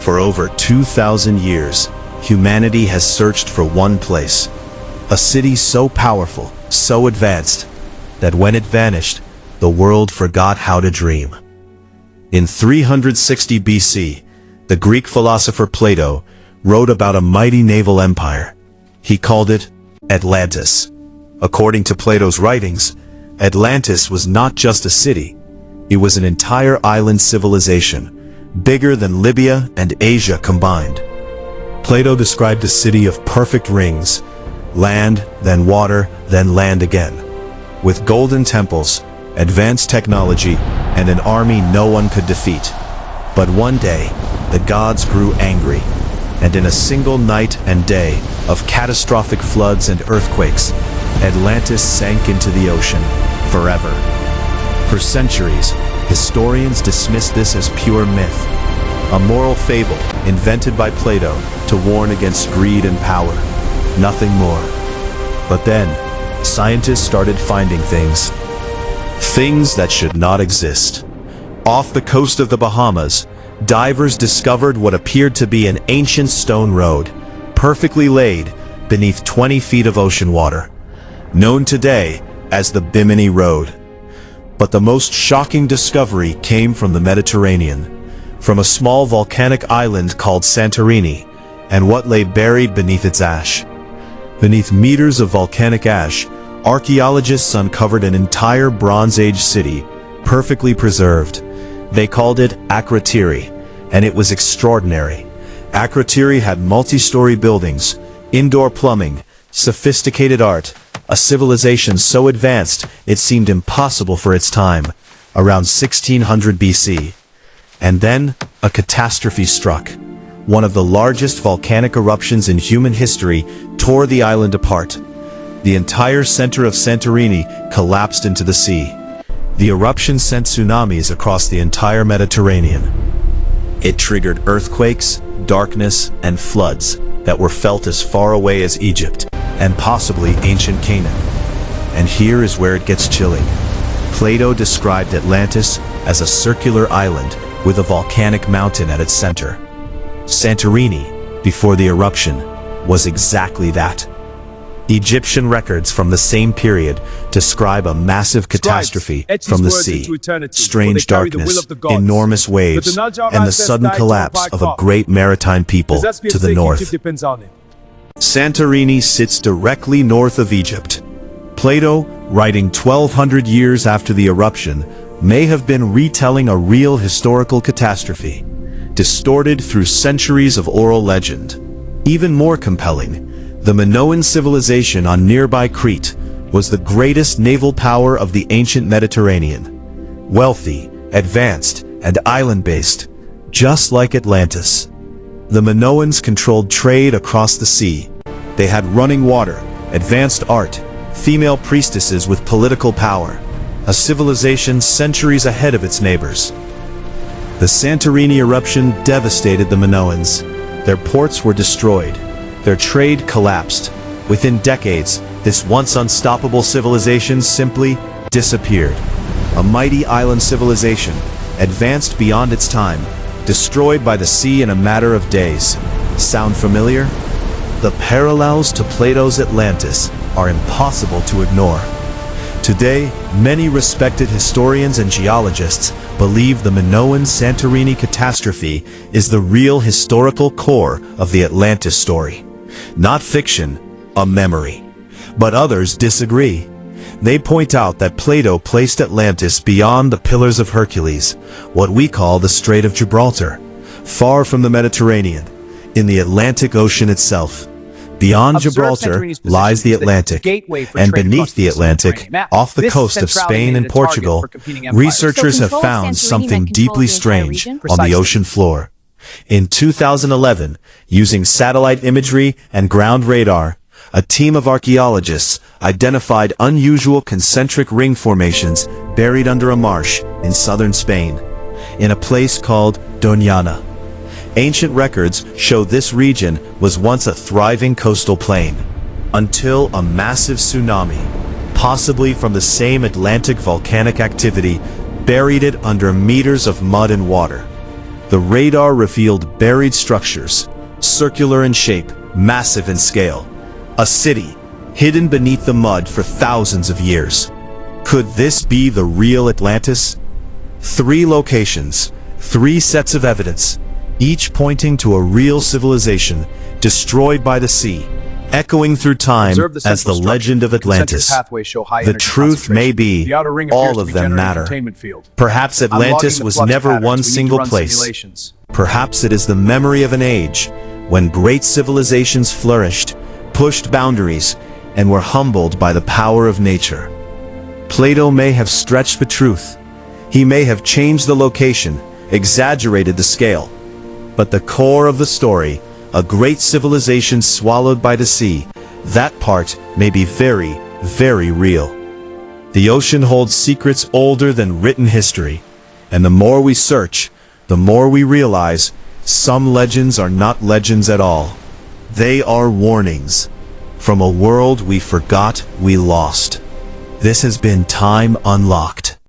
For over 2,000 years, humanity has searched for one place. A city so powerful, so advanced, that when it vanished, the world forgot how to dream. In 360 BC, the Greek philosopher Plato wrote about a mighty naval empire. He called it Atlantis. According to Plato's writings, Atlantis was not just a city. It was an entire island civilization, bigger than Libya and Asia combined. Plato described a city of perfect rings, land, then water, then land again, with golden temples, advanced technology, and an army no one could defeat. But one day, the gods grew angry, and in a single night and day of catastrophic floods and earthquakes, Atlantis sank into the ocean forever. For centuries, historians dismissed this as pure myth, a moral fable invented by Plato to warn against greed and power, nothing more. But then, scientists started finding things that should not exist. Off the coast of the Bahamas, divers discovered what appeared to be an ancient stone road, perfectly laid beneath 20 feet of ocean water, known today as the Bimini Road. But the most shocking discovery came from the Mediterranean, from a small volcanic island called Santorini, and what lay buried beneath its ash. Beneath meters of volcanic ash, archaeologists uncovered an entire Bronze Age city, perfectly preserved. They called it Akrotiri, and it was extraordinary. Akrotiri had multi-story buildings, indoor plumbing, sophisticated art, a civilization so advanced it seemed impossible for its time, around 1600 BC. And then, a catastrophe struck. One of the largest volcanic eruptions in human history tore the island apart. The entire center of Santorini collapsed into the sea. The eruption sent tsunamis across the entire Mediterranean. It triggered earthquakes, darkness, and floods that were felt as far away as Egypt, and possibly ancient Canaan. And here is where it gets chilling. Plato described Atlantis as a circular island with a volcanic mountain at its center. Santorini, before the eruption, was exactly that. Egyptian records from the same period describe a massive catastrophe from the sea, strange darkness, enormous waves, and the sudden collapse of a great maritime people to the north. Santorini sits directly north of Egypt. Plato, writing 1200 years after the eruption, may have been retelling a real historical catastrophe, distorted through centuries of oral legend. Even more compelling, the Minoan civilization on nearby Crete was the greatest naval power of the ancient Mediterranean. Wealthy, advanced, and island-based, just like Atlantis. The Minoans controlled trade across the sea. They had running water, advanced art, female priestesses with political power, a civilization centuries ahead of its neighbors. The Santorini eruption devastated the Minoans. Their ports were destroyed. Their trade collapsed. Within decades, this once unstoppable civilization simply disappeared. A mighty island civilization, advanced beyond its time, destroyed by the sea in a matter of days. Sound familiar? The parallels to Plato's Atlantis are impossible to ignore. Today, many respected historians and geologists believe the Minoan Santorini catastrophe is the real historical core of the Atlantis story. Not fiction, a memory. But others disagree. They point out that Plato placed Atlantis beyond the Pillars of Hercules, what we call the Strait of Gibraltar, far from the Mediterranean, in the Atlantic Ocean itself. Beyond Gibraltar lies the Atlantic, and beneath the Atlantic, off the coast of Spain and Portugal, researchers have found something deeply strange on the ocean floor. In 2011, using satellite imagery and ground radar, a team of archaeologists identified unusual concentric ring formations buried under a marsh in southern Spain, in a place called Doñana. Ancient records show this region was once a thriving coastal plain, until a massive tsunami, possibly from the same Atlantic volcanic activity, buried it under meters of mud and water. The radar revealed buried structures, circular in shape, massive in scale. A city, hidden beneath the mud for thousands of years. Could this be the real Atlantis? 3 locations, 3 sets of evidence, each pointing to a real civilization destroyed by the sea, echoing through time as the legend of Atlantis. The truth may be, all of them matter. Perhaps Atlantis was never one single place. Perhaps it is the memory of an age when great civilizations flourished, pushed boundaries, and were humbled by the power of nature. Plato may have stretched the truth. He may have changed the location, exaggerated the scale. But the core of the story, a great civilization swallowed by the sea, that part may be very, very real. The ocean holds secrets older than written history, and the more we search, the more we realize some legends are not legends at all. They are warnings from a world we forgot we lost. This has been Time Unlocked.